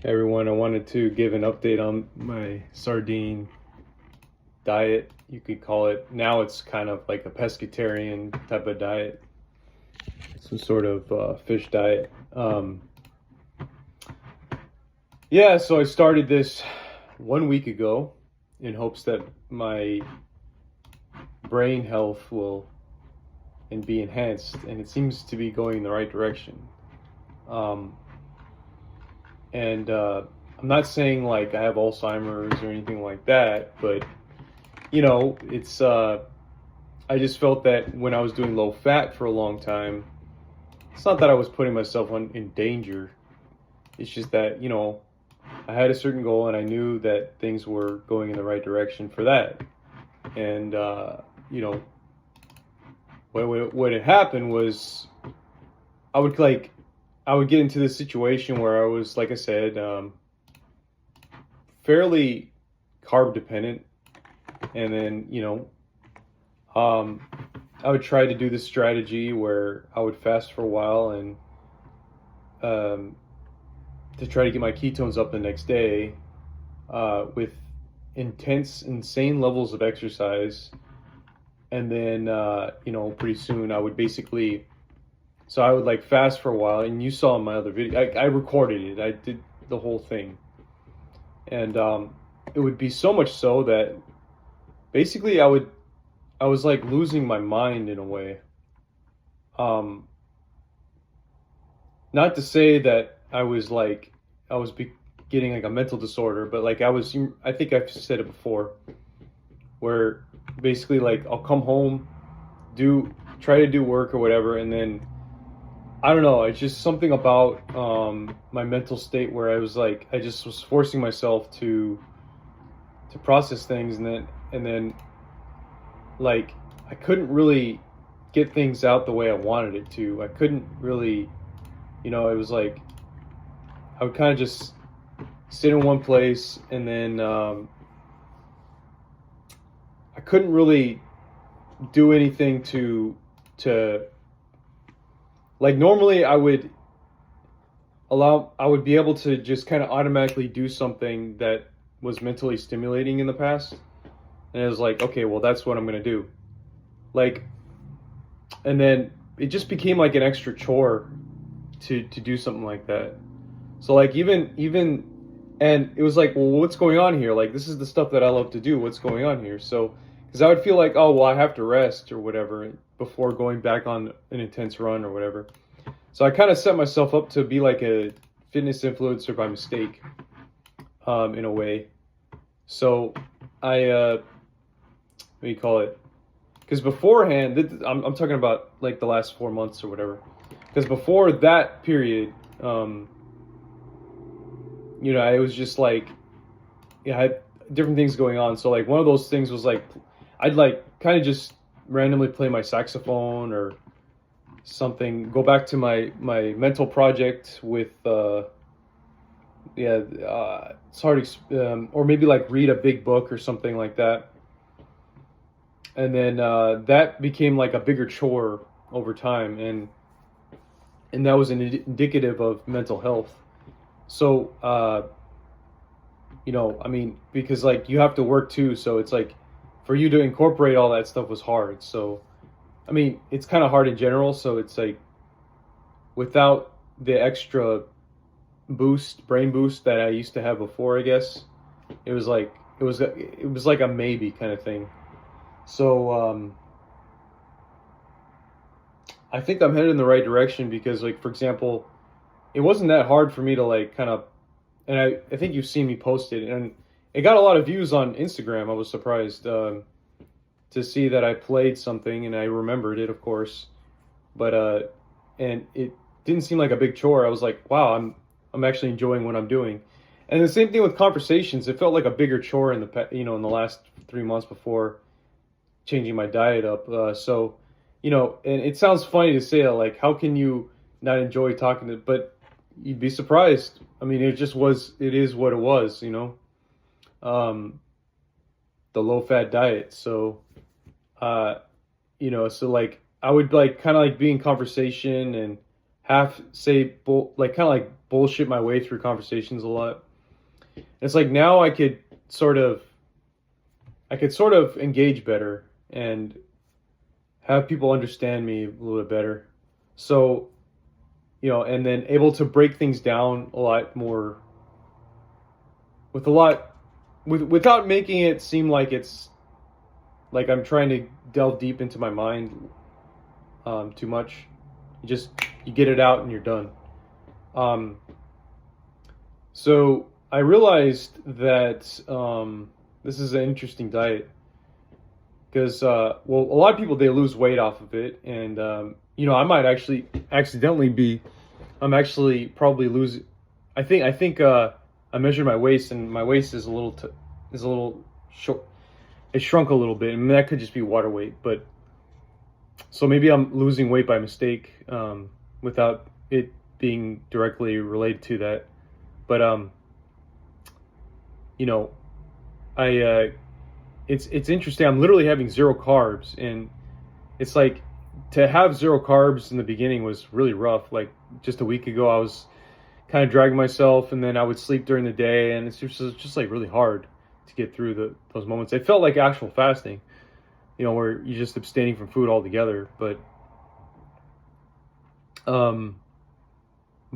Hey everyone, I wanted to give an update on my sardine diet, you could call it. Now it's kind of like a pescatarian type of diet, some sort of fish diet. Yeah, so I started this 1 week ago in hopes that my brain health will and be enhanced, and it seems to be going in the right direction. Um, and I'm not saying like I have Alzheimer's or anything like that, but it's I just felt that when I was doing low fat for a long time, it's not that I was putting myself in danger. It's just that I had a certain goal and I knew that things were going in the right direction for that. And what had happened was I would I would get into this situation where I was, like I said, fairly carb dependent, and then I would try to do this strategy where I would fast for a while and to try to get my ketones up the next day with insane levels of exercise, and then pretty soon I would basically. So I would like fast for a while, and you saw in my other video, I recorded it. I did the whole thing, and it would be so much so that basically I was like losing my mind in a way. Um, Not to say that I was getting like a mental disorder, but like I think I've said it before, where basically like I'll come home, try to do work or whatever, and then I don't know. It's just something about my mental state where I just was forcing myself to process things, and then like I couldn't really get things out the way I wanted it to. I couldn't really, it was like I would kind of just sit in one place, and then I couldn't really do anything to like normally I would be able to just kind of automatically do something that was mentally stimulating in the past, and it was like, okay, well, that's what I'm going to do, like, and then it just became like an extra chore to do something like that. So like even and it was like, well, what's going on here? Like, this is the stuff that I love to do. What's going on here? So because I would feel like, oh, well, I have to rest or whatever before going back on an intense run or whatever. So I kind of set myself up to be like a fitness influencer by mistake, in a way. So what do you call it? Because beforehand, I'm talking about like the last 4 months or whatever. Because before that period, I was just like, yeah, I had different things going on. So like one of those things was like, I'd like kind of just randomly play my saxophone or something, go back to my mental project with it's hard to, or maybe like read a big book or something like that. And then that became like a bigger chore over time, and that was indicative of mental health. So I mean, because like you have to work too, so it's like for you to incorporate all that stuff was hard. So I mean, it's kind of hard in general, so it's like without the extra brain boost that I used to have before, I guess it was like it was like a maybe kind of thing. So I think I'm headed in the right direction because, like, for example, it wasn't that hard for me to like kind of, and I think you've seen me post it, and it got a lot of views on Instagram. I was surprised to see that I played something and I remembered it, of course, but and it didn't seem like a big chore. I was like, wow, I'm actually enjoying what I'm doing. And the same thing with conversations. It felt like a bigger chore in in the last 3 months before changing my diet up. So, and it sounds funny to say that, like, how can you not enjoy talking to, but you'd be surprised. I mean, it is what it was, the low fat diet. So, so like, I would like kind of like be in conversation and like kind of like bullshit my way through conversations a lot. It's like now sort of I could sort of engage better and have people understand me a little bit better. So, and then able to break things down a lot more with a lot without making it seem like it's like I'm trying to delve deep into my mind too much. You get it out and you're done. So I realized that this is an interesting diet because a lot of people, they lose weight off of it, and I might actually accidentally be. I'm actually probably losing. I think I measured my waist, and my waist is a little short. It shrunk a little bit, and that could just be water weight. But so maybe I'm losing weight by mistake without it being directly related to that. But it's interesting. I'm literally having zero carbs, and it's like to have zero carbs in the beginning was really rough. Like just a week ago, I was kind of dragging myself, and then I would sleep during the day, and it's just like really hard to get through those moments. It felt like actual fasting, where you're just abstaining from food altogether. But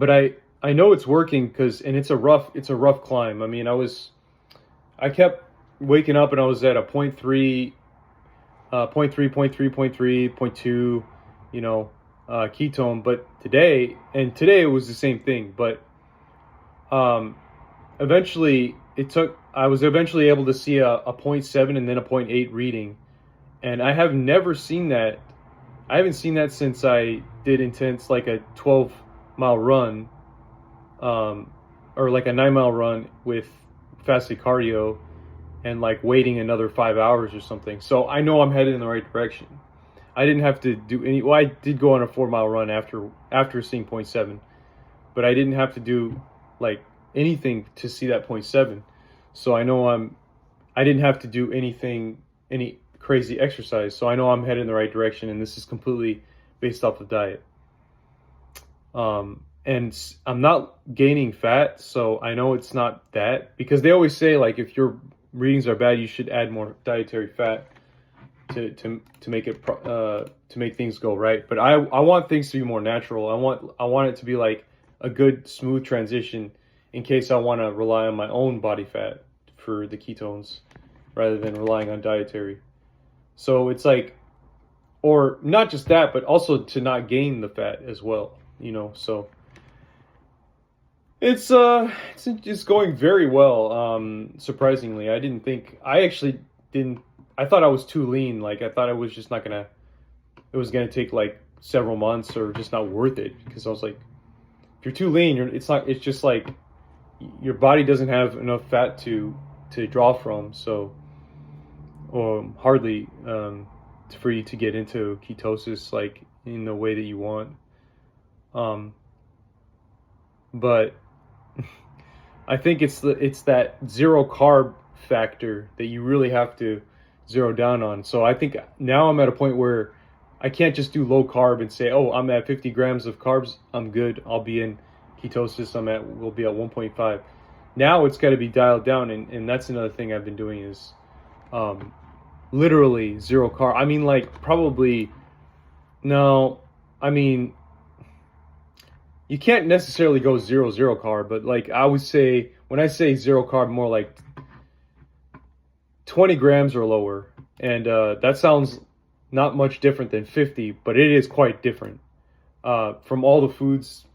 I know it's working and it's a rough climb. I mean, I kept waking up and I was at a 0.3, 0.3, 0.3, 0.3, 0.2, ketone. But today it was the same thing. But eventually I was eventually able to see a 0.7 and then a 0.8 reading. And I have never seen that. I haven't seen that since I did intense, like a 12-mile run, or like a 9-mile run with fasted cardio, and like waiting another 5 hours or something. So I know I'm headed in the right direction. I didn't have to do any. Well, I did go on a 4-mile run after seeing 0.7, but I didn't have to do like anything to see that 0.7. So I know I didn't have to do any crazy exercise. So I know I'm headed in the right direction, and this is completely based off the diet. And I'm not gaining fat, so I know it's not that, because they always say like if your readings are bad, you should add more dietary fat to make it to make things go right. But I want things to be more natural. I want it to be like a good smooth transition in case I want to rely on my own body fat for the ketones rather than relying on dietary. So it's like, or not just that, but also to not gain the fat as well, so it's just going very well. Surprisingly, I thought I was too lean. Like I thought it was just it was gonna take like several months or just not worth it, because I was like, if you're too lean, it's just like your body doesn't have enough fat to draw from, so hardly for you to get into ketosis like in the way that you want. But I think it's that zero carb factor that you really have to zero down on. So I think now I'm at a point where I can't just do low carb and say, oh, I'm at 50 grams of carbs, I'm good, I'll be in ketosis, we'll be at 1.5. Now it's got to be dialed down, and that's another thing I've been doing is literally zero carb. I mean, like probably, no, I mean, you can't necessarily go zero carb, but like I would say, when I say zero carb, more like 20 grams or lower. And that sounds not much different than 50, but it is quite different from all the foods,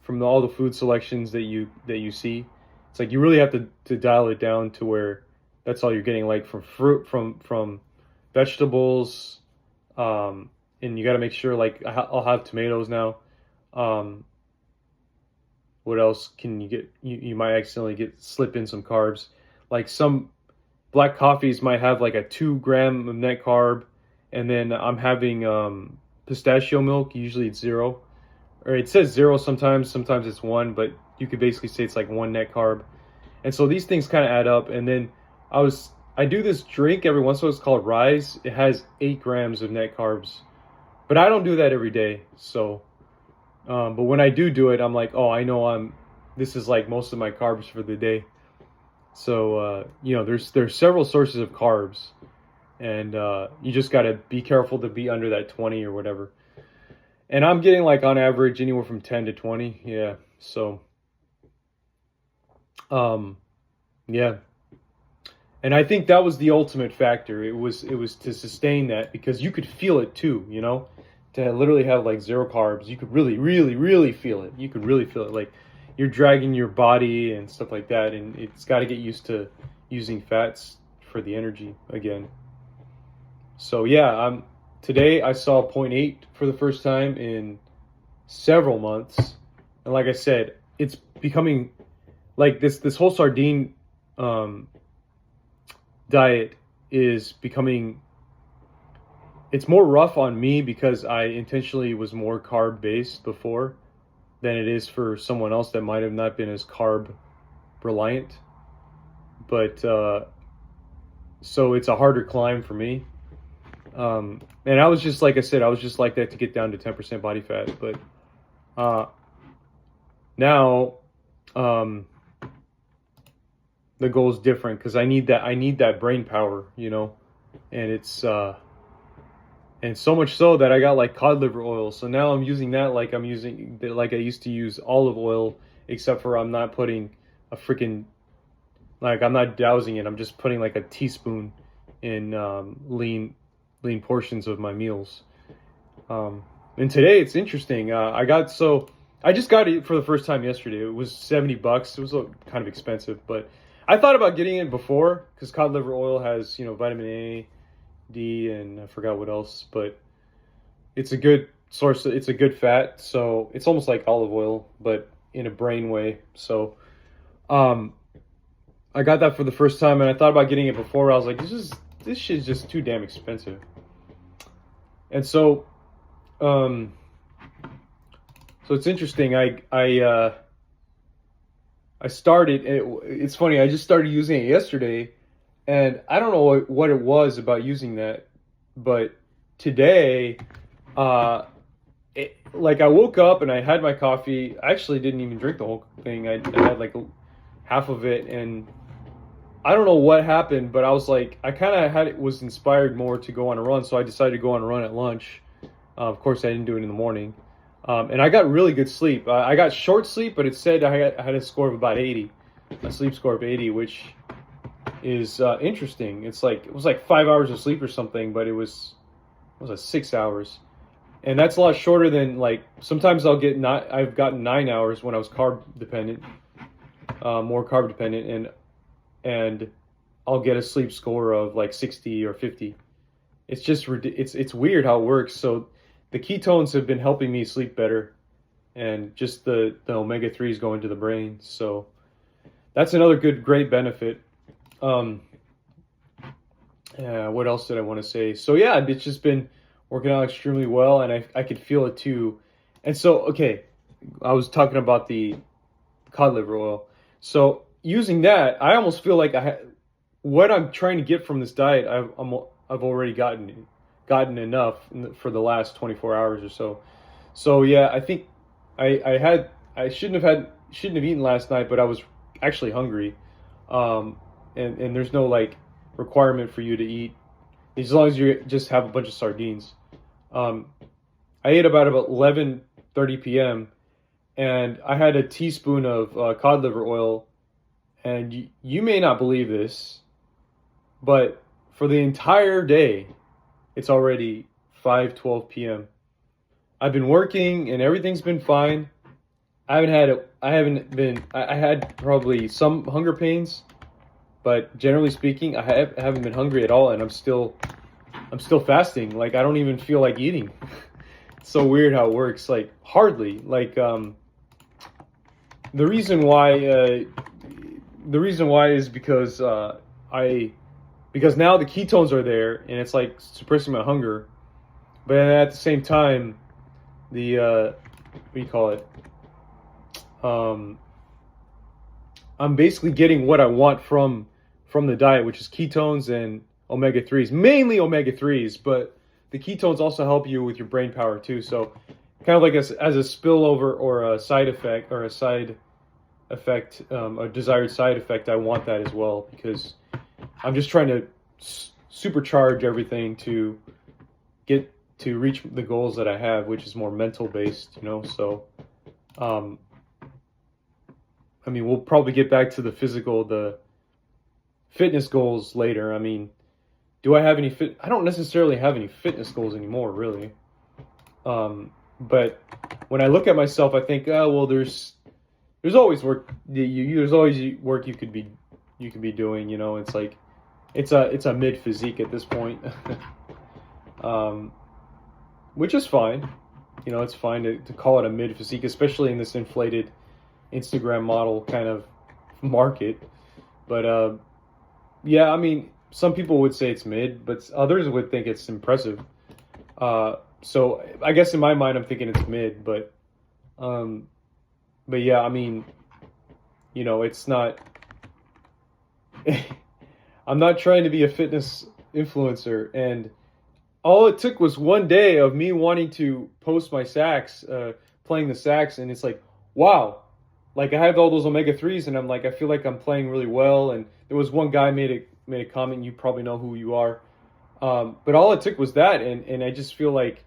all the food selections that you see. It's like you really have to dial it down to where that's all you're getting, like from fruit, from vegetables, and you got to make sure, like I'll have tomatoes now. What else can you get? You might accidentally slip in some carbs. Like some black coffees might have like a 2 gram of net carb, and then I'm having pistachio milk. Usually it's 0, or it says 0 sometimes it's 1, but you could basically say it's like 1 net carb. And so these things kind of add up. And then I do this drink every once in a while. It's called Rise. It has 8 grams of net carbs, but I don't do that every day. So, but when I do it, I'm like, oh, I know this is like most of my carbs for the day. So there's several sources of carbs, and you just got to be careful to be under that 20 or whatever. And I'm getting like on average anywhere from 10 to 20. Yeah. So yeah. And I think that was the ultimate factor. It was to sustain that, because you could feel it too, to literally have like zero carbs. You could really, really, really feel it. You could really feel it. Like you're dragging your body and stuff like that. And it's got to get used to using fats for the energy again. So yeah, today I saw point 0.8 for the first time in several months. And like I said, it's becoming like this whole sardine diet is becoming, it's more rough on me because I intentionally was more carb based before than it is for someone else that might have not been as carb reliant. But so it's a harder climb for me. And I was just, like I said, I was just like that to get down to 10% body fat. But now the goal is different, because I need that brain power, and it's and so much so that I got like cod liver oil. So now I'm using that like I used to use olive oil, except for I'm not putting a freaking, like, I'm not dousing it. I'm just putting like a teaspoon in lean portions of my meals. And today it's interesting. I just got it for the first time yesterday. It was $70. It was kind of expensive, but I thought about getting it before, because cod liver oil has, vitamin A, D, and I forgot what else, but it's a good source. It's a good fat. So it's almost like olive oil, but in a brain way. So, I got that for the first time, and I thought about getting it before. I was like, this shit is just too damn expensive. And so it's interesting. I started, it's funny, I just started using it yesterday, and I don't know what it was about using that, but today, like I woke up and I had my coffee. I actually didn't even drink the whole thing. I had like half of it, and I don't know what happened, but I was like, I kind of was inspired more to go on a run, so I decided to go on a run at lunch. Of course, I didn't do it in the morning. And I got really good sleep. I got short sleep, but it said I had a score of about 80, a sleep score of 80, which is interesting. It was like 5 hours of sleep or something, but it was 6 hours, and that's a lot shorter than, like, sometimes I've gotten 9 hours when I was carb dependent, more carb dependent, and I'll get a sleep score of like 60 or 50. It's just it's weird how it works. So the ketones have been helping me sleep better, and just the omega-3s going to the brain. So that's another great benefit. Yeah, what else did I want to say? So yeah, it's just been working out extremely well, and I could feel it too. And so, okay, I was talking about the cod liver oil. So using that, I almost feel like what I'm trying to get from this diet, I've already gotten enough for the last 24 hours or so. So yeah, I think I shouldn't have eaten last night, but I was actually hungry. And there's no like requirement for you to eat, as long as you just have a bunch of sardines. I ate about 11:30 p.m. and I had a teaspoon of cod liver oil. And you may not believe this, but for the entire day, it's already 5:12 p.m. I've been working and everything's been fine. I had probably some hunger pains, but generally speaking, I haven't been hungry at all, and I'm still fasting. Like, I don't even feel like eating. It's so weird how it works. Like, hardly. Like, the reason why is because because now the ketones are there, and it's like suppressing my hunger, but at the same time, the what do you call it? I'm basically getting what I want from the diet, which is ketones and omega-3s, mainly omega-3s, but the ketones also help you with your brain power too. So kind of like as a spillover or a side effect or a side effect, a desired side effect, I want that as well, because I'm just trying to supercharge everything to get to reach the goals that I have, which is more mental based, you know. So, um, I mean, we'll probably get back to the fitness goals later. I mean, do I have any fit? I don't necessarily have any fitness goals anymore, really. But when I look at myself, I think, oh well, there's always work. There's always work you could be doing. You know, it's like it's a mid physique at this point, um, which is fine. You know, it's fine to call it a mid physique, especially in this inflated Instagram model kind of market. But yeah, I mean, some people would say it's mid, but others would think it's impressive. So I guess in my mind, I'm thinking it's mid, um, but yeah, I mean, you know, it's not. I'm not trying to be a fitness influencer, and all it took was one day of me wanting to post my sax, playing the sax, and it's like, wow, like I have all those omega 3s, and I'm like, I feel like I'm playing really well. And there was one guy made a comment. You probably know who you are, but all it took was that, and I just feel like,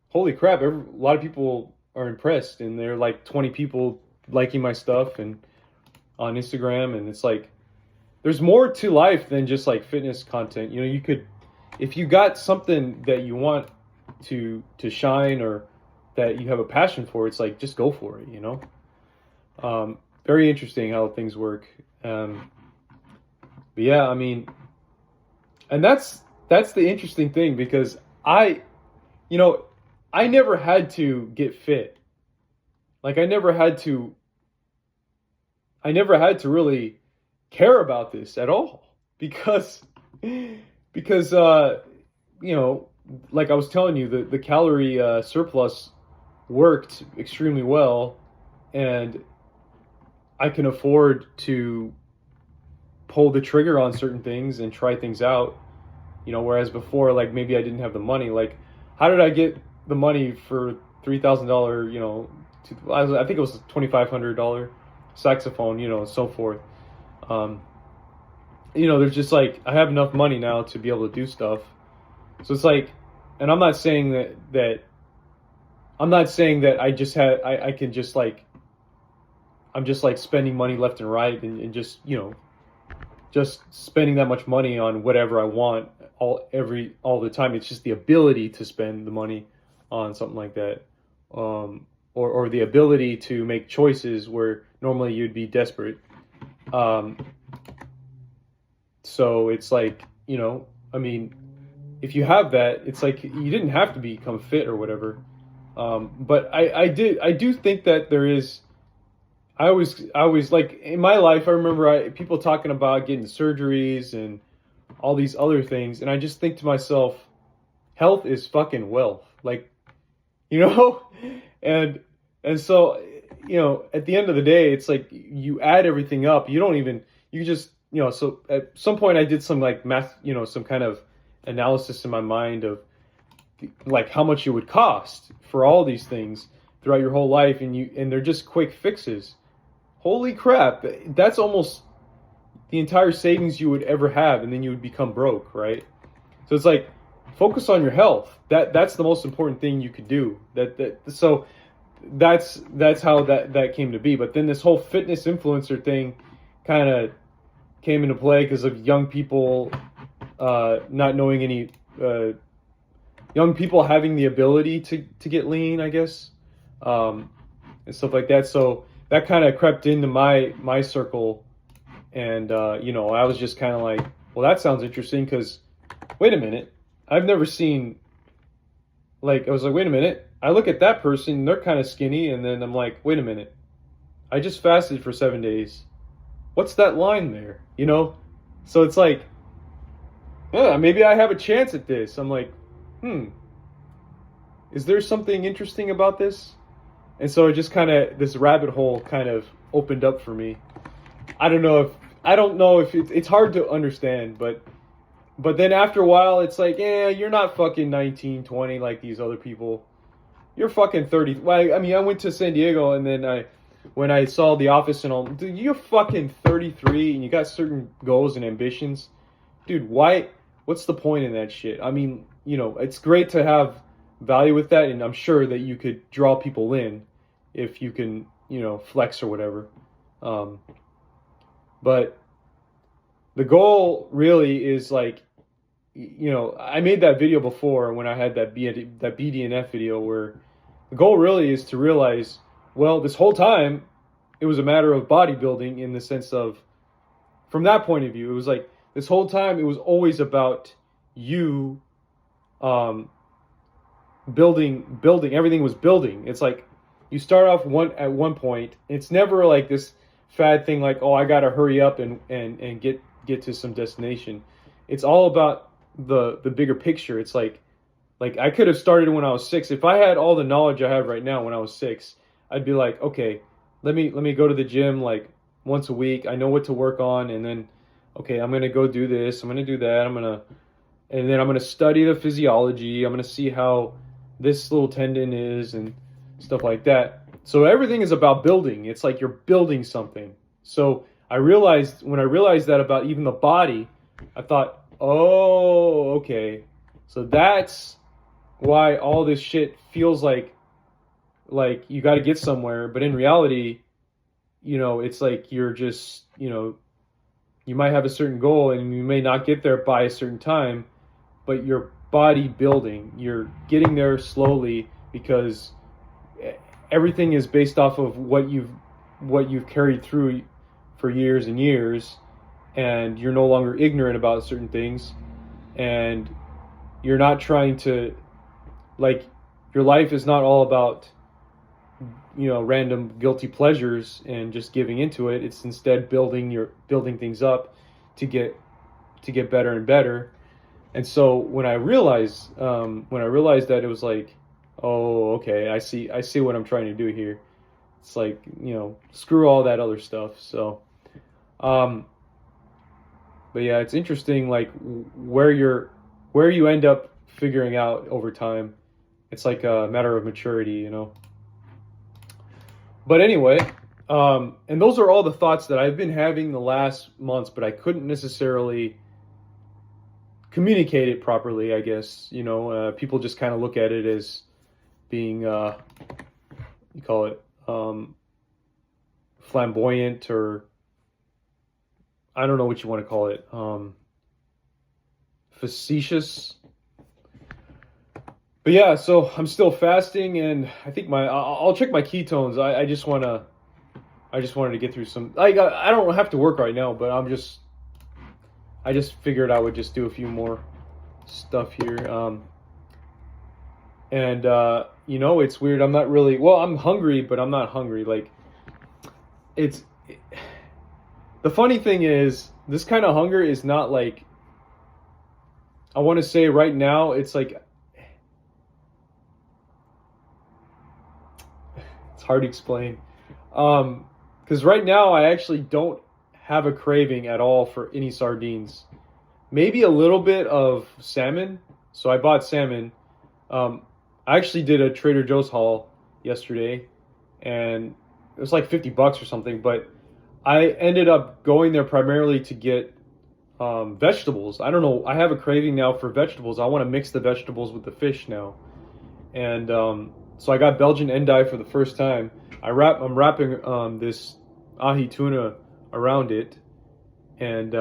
holy crap, a lot of people are impressed, and they're like 20 people liking my stuff and on Instagram, and it's like there's more to life than just like fitness content. You know, you could, if you got something that you want to shine, or that you have a passion for, it's like just go for it, you know. Very interesting how things work. But yeah, I mean, and that's the interesting thing, because you know, I never had to get fit. Like I never had to really care about this at all, because you know, like I was telling you, the calorie surplus worked extremely well, and I can afford to pull the trigger on certain things and try things out, you know, whereas before, like maybe I didn't have the money. Like, how did I get the money for $3,000, you know, I think it was a $2,500 saxophone, you know, and so forth. You know, there's just like, I have enough money now to be able to do stuff. So it's like, and I'm not saying that I just had, I can just like, I'm just like spending money left and right, and just, you know, just spending that much money on whatever I want all the time. It's just the ability to spend the money on something like that, or the ability to make choices where normally you'd be desperate. So it's like, you know, I mean, if you have that, it's like you didn't have to become fit or whatever. But I do think that there is. I always like in my life, I remember people talking about getting surgeries and all these other things, and I just think to myself, health is fucking wealth, like, you know, and so, you know, at the end of the day, it's like you add everything up. You just, you know. So at some point, I did some like math, you know, some kind of analysis in my mind of like how much it would cost for all these things throughout your whole life, and they're just quick fixes. Holy crap, that's almost the entire savings you would ever have, and then you would become broke, right? So it's like, focus on your health. That's the most important thing you could do. So that's how that came to be. But then this whole fitness influencer thing kind of came into play because of young people not knowing any young people having the ability to get lean, I guess, and stuff like that. So that kind of crept into my circle, and you know, I was just kind of like, well, that sounds interesting, because wait a minute, I've never seen, like, I was like, wait a minute, I look at that person, they're kind of skinny, and then I'm like, wait a minute, I just fasted for 7 days. What's that line there? You know? So it's like, yeah, maybe I have a chance at this. I'm like, is there something interesting about this? And so it just kind of, this rabbit hole kind of opened up for me. I don't know if it's hard to understand, but then after a while, it's like, yeah, you're not fucking 19, 20 like these other people. You're fucking 30. Well, I mean, I went to San Diego, and then when I saw The Office and all, dude, you're fucking 33 and you got certain goals and ambitions. Dude, why? What's the point in that shit? I mean, it's great to have value with that, and I'm sure that you could draw people in if you can, flex or whatever. But the goal really is like, I made that video before when I had that BDNF video where the goal really is to realize, well, this whole time it was a matter of bodybuilding in the sense of, from that point of view, it was like this whole time it was always about you building, everything was building. It's like you start off at one point. It's never like this fad thing like, oh, I gotta hurry up and get to some destination. It's all about the bigger picture. It's like I could have started when I was 6. If I had all the knowledge I have right now when I was 6, I'd be like, okay, let me go to the gym like once a week. I know what to work on, and then okay, I'm gonna go do this, I'm gonna do that, and then I'm gonna study the physiology. I'm gonna see how this little tendon is and stuff like that. So everything is about building. It's like you're building something. So when I realized that about even the body, I thought, oh, okay. So that's why all this shit feels like you got to get somewhere. But in reality, it's like you're just, you might have a certain goal and you may not get there by a certain time, but you're body building. You're getting there slowly because everything is based off of what you've carried through for years and years, and you're no longer ignorant about certain things, and you're not trying to, like, your life is not all about random guilty pleasures and just giving into it. It's instead building things up to get better and better. And so when I realized that, it was like, oh, okay, I see what I'm trying to do here. It's like, screw all that other stuff. So, but yeah, it's interesting, like where you end up figuring out over time. It's like a matter of maturity, But anyway, and those are all the thoughts that I've been having the last months, but I couldn't necessarily communicate it properly, I guess. People just kind of look at it as being, you call it, flamboyant, or I don't know what you want to call it, facetious. But yeah, so I'm still fasting, and I think I'll check my ketones. I just wanted to get through some. I don't have to work right now, but I just figured I would just do a few more stuff here. And it's weird. I'm not really, well, I'm hungry, but I'm not hungry. Like, the funny thing is, this kind of hunger is not like, I want to say right now, it's like, it's hard to explain. Because right now I actually don't have a craving at all for any sardines. Maybe a little bit of salmon. So I bought salmon. I actually did a Trader Joe's haul yesterday, and it was like $50 or something, but I ended up going there primarily to get vegetables. I don't know. I have a craving now for vegetables. I want to mix the vegetables with the fish now. And so I got Belgian endive for the first time. I'm wrapping this ahi tuna around it, and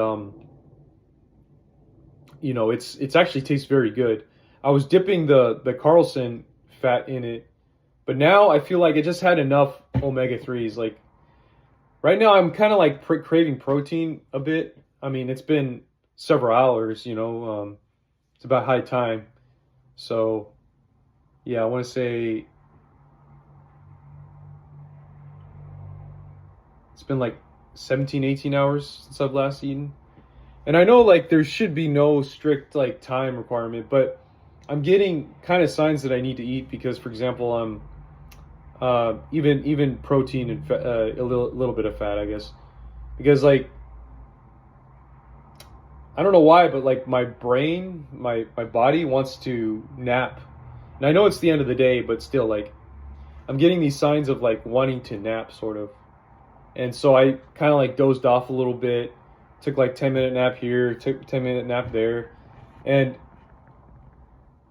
it's actually tastes very good. I was dipping the Carlson fat in it, but now I feel like it just had enough omega-3s. Like, right now I'm kind of like craving protein a bit. I mean, it's been several hours, it's about high time. So yeah, I want to say it's been like 17, 18 hours since I've last eaten. And I know like there should be no strict like time requirement, but I'm getting kind of signs that I need to eat because, for example, even protein and a little bit of fat, I guess, because like, I don't know why, but like my brain, my body wants to nap. And I know it's the end of the day, but still, like, I'm getting these signs of like wanting to nap, sort of. And so I kind of like dozed off a little bit, took like 10-minute nap here, took 10-minute nap there. And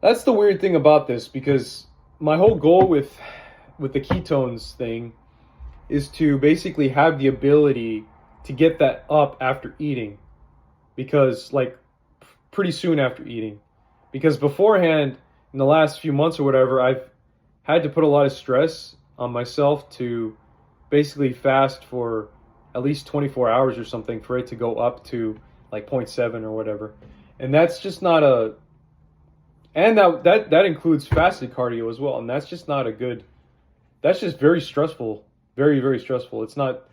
that's the weird thing about this, because my whole goal with the ketones thing is to basically have the ability to get that up after eating, because like pretty soon after eating, because beforehand in the last few months or whatever, I've had to put a lot of stress on myself to basically fast for at least 24 hours or something for it to go up to like 0.7 or whatever. And that's just not a, and that includes fasted cardio as well. And that's just not a good, that's just very stressful, very, very stressful. It's not,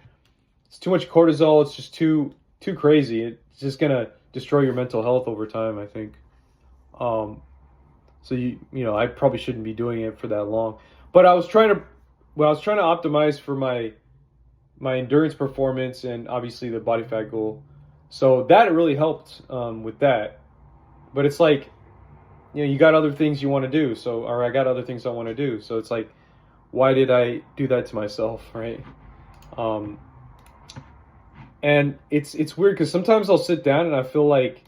it's too much cortisol. It's just too crazy. It's just going to destroy your mental health over time, I think. So you know, I probably shouldn't be doing it for that long, but I was trying to optimize for my endurance performance and obviously the body fat goal. So that really helped with that. But it's like, you know, you got other things you want to do. So, or I got other things I want to do. So it's like, why did I do that to myself, right? And it's weird because sometimes I'll sit down and I feel like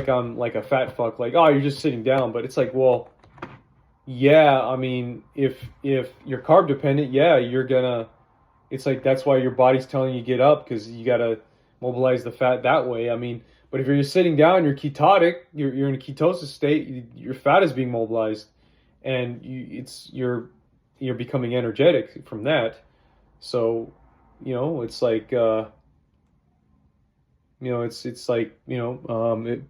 I'm like a fat fuck, like, oh, you're just sitting down. But it's like, well, yeah, I mean, if you're carb dependent, yeah, you're gonna, it's like, that's why your body's telling you get up, because you gotta mobilize the fat that way. I mean, but if you're just sitting down, you're ketotic, you're in a ketosis state, your fat is being mobilized, and you're becoming energetic from that. So, you know, it's like, you know, it's like, you know,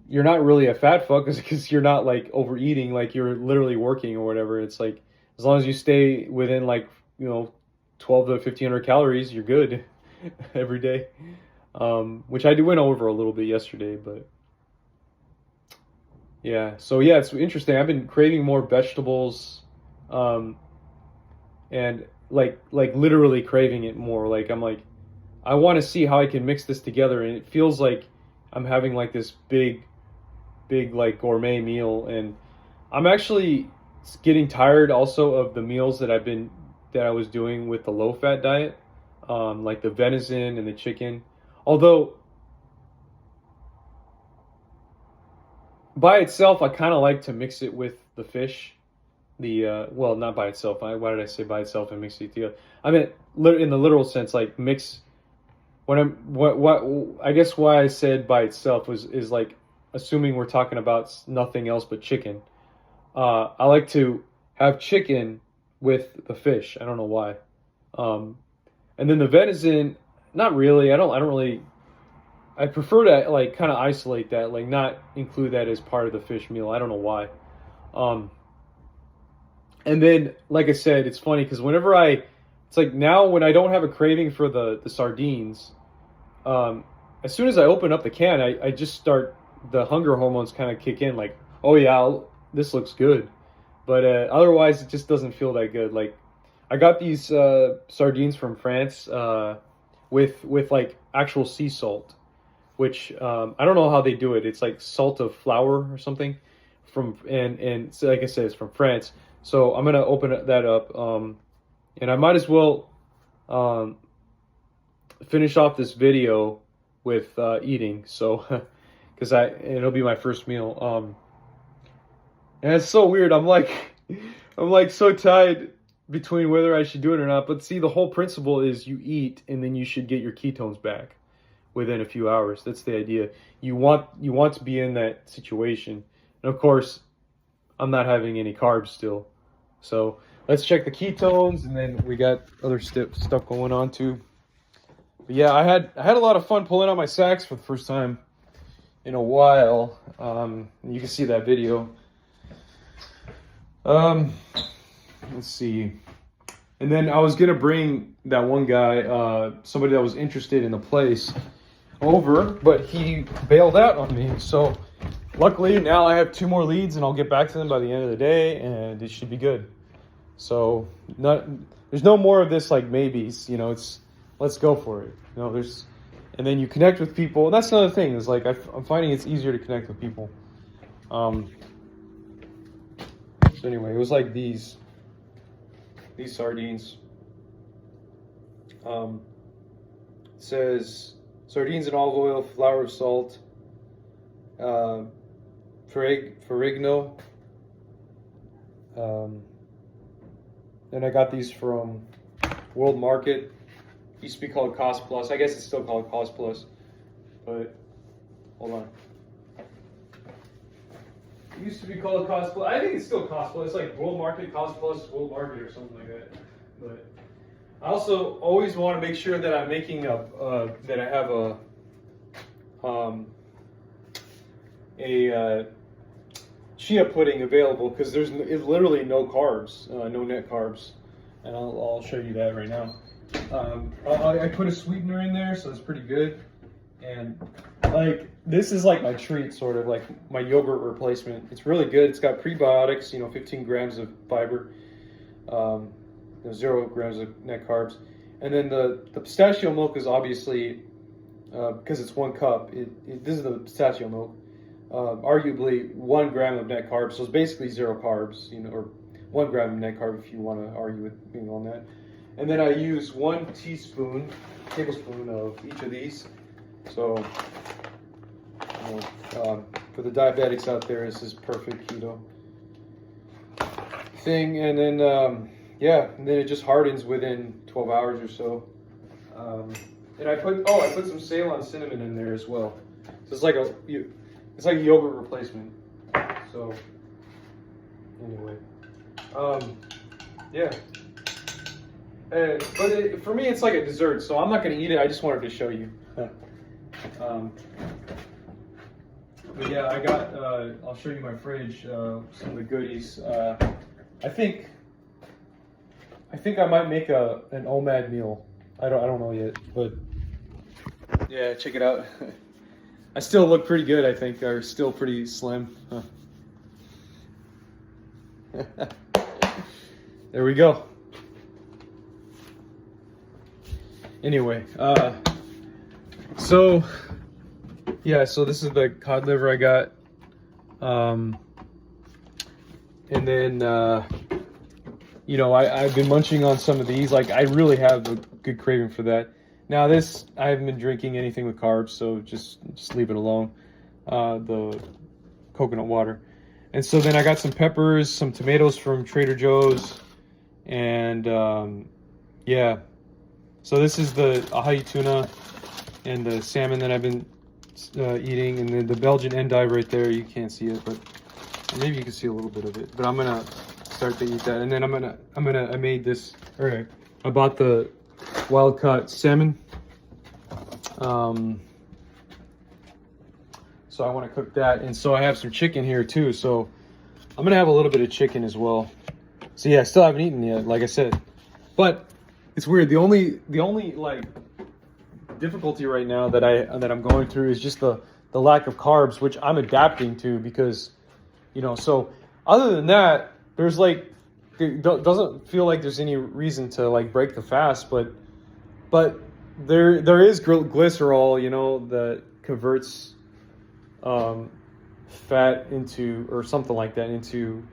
you're not really a fat fuck because you're not like overeating, like you're literally working or whatever. It's like, as long as you stay within like, you know, 12 to 1500 calories, you're good every day. Which I went over a little bit yesterday, but yeah. So yeah, it's interesting. I've been craving more vegetables, and like literally craving it more. Like I'm like, I want to see how I can mix this together, and it feels like I'm having like this big like gourmet meal. And I'm actually getting tired also of the meals that I was doing with the low fat diet, like the venison and the chicken. Although by itself, I kind of like to mix it with the fish. Well, not by itself. Why did I say by itself and mix it together? I mean, in the literal sense, like mix. What I guess why I said by itself is like, assuming we're talking about nothing else but chicken. I like to have chicken with the fish. I don't know why. And then the venison, not really. I don't really. I prefer to like kind of isolate that, like not include that as part of the fish meal. I don't know why. And then, like I said, it's funny because it's like now when I don't have a craving for the sardines, as soon as I open up the can, I just start, the hunger hormones kind of kick in, like, oh yeah, this looks good. But otherwise, it just doesn't feel that good. Like, I got these sardines from France with like actual sea salt, which I don't know how they do it. It's like salt of flour or something and so like I said, it's from France. So I'm gonna open that up, and I might as well finish off this video with eating. So because it'll be my first meal. And it's so weird. I'm like so tied between whether I should do it or not. But see, the whole principle is you eat and then you should get your ketones back within a few hours. That's the idea. You want to be in that situation. And of course, I'm not having any carbs still. So let's check the ketones, and then we got other stuff going on too. But yeah, I had a lot of fun pulling out my sacks for the first time in a while. You can see that video. Let's see. And then I was gonna bring that one guy, somebody that was interested in the place, over, but he bailed out on me. So luckily now I have 2 more leads, and I'll get back to them by the end of the day, and it should be good. So there's no more of this like maybes, you know. It's let's go for it. You know, and then you connect with people. And that's another thing, is like I'm finding it's easier to connect with people. So anyway, it was like these. these sardines. It says sardines in olive oil, flour of salt, Ferrigno. And I got these from World Market. Used to be called Cost Plus. I guess it's still called Cost Plus. But hold on. It used to be called Cost Plus. I think it's still Cost Plus. It's like World Market, Cost Plus, World Market, or something like that. But I also always want to make sure that I'm making that I have a chia pudding available, because there's literally no carbs, no net carbs, and I'll show you that right now. I put a sweetener in there, so it's pretty good, and like this is like my treat, sort of like my yogurt replacement. It's really good. It's got prebiotics, 15 grams of fiber, 0 grams of net carbs, and then the pistachio milk is obviously because it's 1 cup. This is the pistachio milk. Arguably 1 gram of net carbs, so it's basically 0 carbs, or 1 gram of net carb if you want to argue with me on that. And then I use 1 tablespoon of each of these. So for the diabetics out there, this is perfect keto thing. And then and then it just hardens within 12 hours or so. And I put some Ceylon cinnamon in there as well. So it's like a yogurt replacement. So anyway, yeah. But for me, it's like a dessert, so I'm not going to eat it. I just wanted to show you. But yeah, I got. I'll show you my fridge. Some of the goodies. I think I might make an OMAD meal. I don't know yet, but yeah, check it out. I still look pretty good, I think, or still pretty slim. Huh. There we go. Anyway, so this is the cod liver I got. And then, I've been munching on some of these. Like, I really have a good craving for that. Now this, I haven't been drinking anything with carbs, so just leave it alone. The coconut water. And so then I got some peppers, some tomatoes from Trader Joe's, and yeah. So this is the ahi tuna and the salmon that I've been eating, and then the Belgian endive right there. You can't see it, but maybe you can see a little bit of it. But I'm gonna start to eat that, and then I made this. All right, I bought the wild caught salmon. So I want to cook that, and so I have some chicken here too. So I'm gonna have a little bit of chicken as well. So yeah, I still haven't eaten yet, like I said, but it's weird. The only like difficulty right now that I'm going through is just the lack of carbs, which I'm adapting to, because so other than that, there's like it doesn't feel like there's any reason to like break the fast, but there is glycerol, that converts fat into, or something like that, into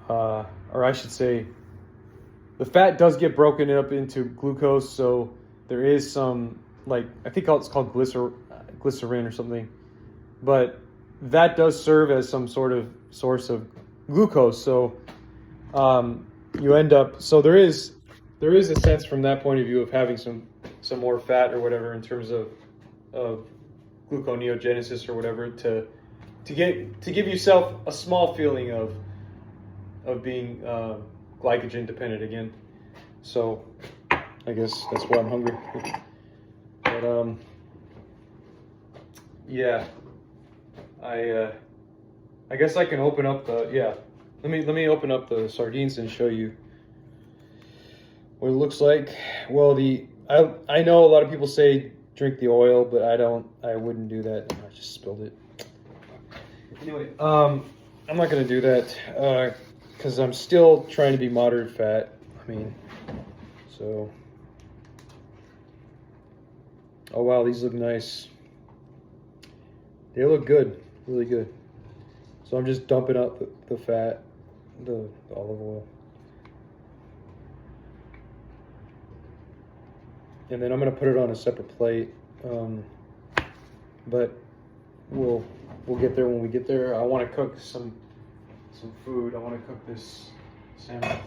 or I should say, the fat does get broken up into glucose, so there is some, like, I think it's called glycerin or something, but that does serve as some sort of source of glucose. So you end up, so there is a sense from that point of view of having some more fat or whatever, in terms of gluconeogenesis or whatever, to give yourself a small feeling of being glycogen dependent again. So I guess that's why I'm hungry. But yeah, I guess I can open up the let me open up the sardines and show you what it looks like. Well, I know a lot of people say drink the oil, but I wouldn't do that. I just spilled it. Anyway, I'm not gonna do that because I'm still trying to be moderate fat. So, oh wow, these look nice. They look good, really good. So I'm just dumping out the fat, the olive oil. and then I'm gonna put it on a separate plate. But we'll get there when we get there. I want to cook some food. I want to cook this salmon,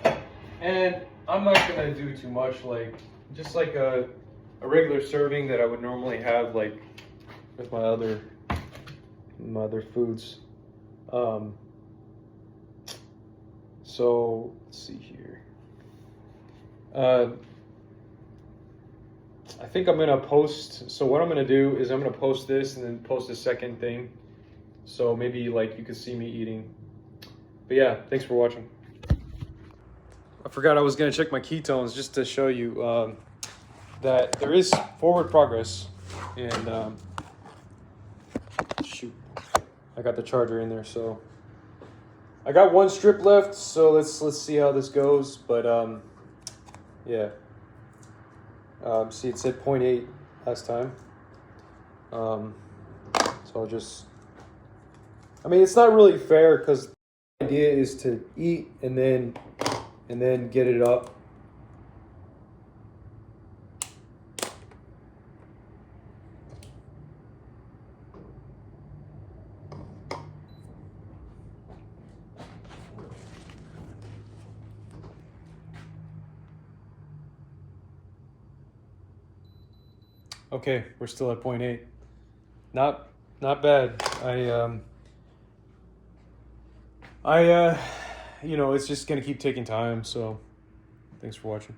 and I'm not gonna do too much, like just like a regular serving that I would normally have, like with my other foods. So let's see here. I think I'm gonna post. So what I'm gonna do is I'm gonna post this and then post a second thing. So maybe like you can see me eating. But yeah, thanks for watching. I forgot I was gonna check my ketones just to show you that there is forward progress. And shoot, I got the charger in there, so I got one strip left. So let's see how this goes. But yeah. See, it said 0.8 last time. So I'll just, I mean, it's not really fair because the idea is to eat and then get it up. Okay, we're still at 0.8. Not bad. You know, it's just gonna keep taking time, so thanks for watching.